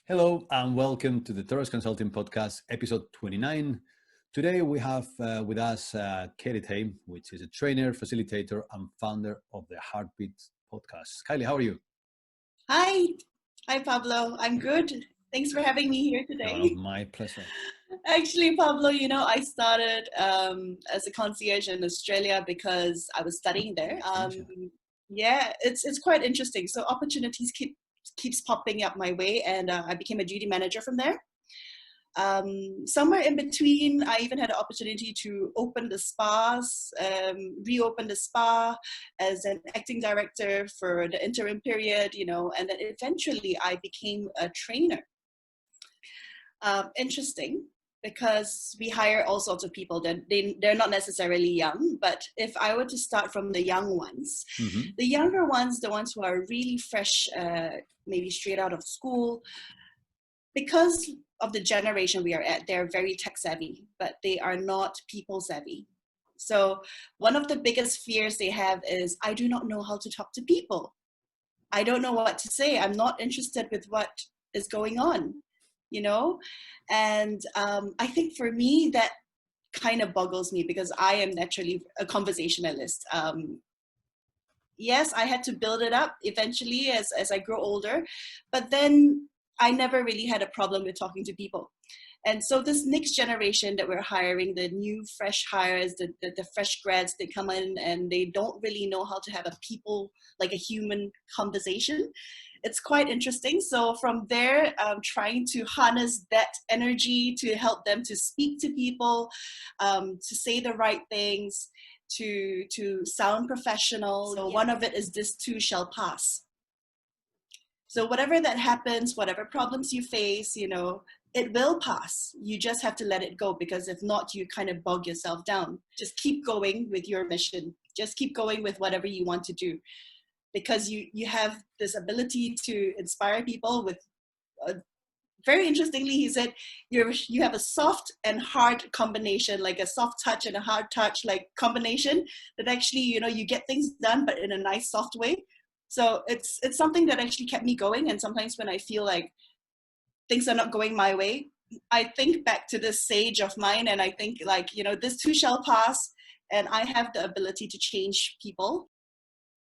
Hello and welcome to the Torres Consulting Podcast, episode 29. Today we have with us Kylie, which is a trainer, facilitator, and founder of the Heartbeat podcast. Kylie, how are you? Hi. Hi, Pablo. I'm good. Thanks for having me here Oh, today. my pleasure. Actually, Pablo, I started as a concierge in Australia because I was studying there. Yeah, it's quite interesting. So opportunities keeps popping up my way, and I became a duty manager from there. Somewhere in between, I even had an opportunity to open the spas, reopen the spa as an acting director for the interim period, and then eventually I became a trainer. Interesting because we hire all sorts of people that they're not necessarily young, but if I were to start from the young ones, the younger ones, the ones who are really fresh, maybe straight out of school, because of the generation we are at, they're very tech savvy, but they are not people savvy. So one of the biggest fears they have is, I do not know how to talk to people. I don't know what to say. I'm not interested with what is going on, And I think for me, that kind of boggles me because I am naturally a conversationalist. Yes, I had to build it up eventually as I grow older, but then I never really had a problem with talking to people. And so this next generation that we're hiring, the new fresh hires, the fresh grads, they come in and they don't really know how to have a people, like a human conversation. It's quite interesting. So from there, I'm trying to harness that energy to help them to speak to people, to say the right things, to sound professional. So one of it is, this too shall pass. So whatever that happens, whatever problems you face, it will pass. You just have to let it go, because if not, you kind of bog yourself down. Just keep going with your mission. Just keep going with whatever you want to do, because you have this ability to inspire people with very interestingly, he said, you have a soft and hard combination, like a soft touch and a hard touch, like combination that actually, you get things done, but in a nice, soft way. So it's something that actually kept me going. And sometimes when I feel like things are not going my way, I think back to this sage of mine, and I think like, this too shall pass, and I have the ability to change people.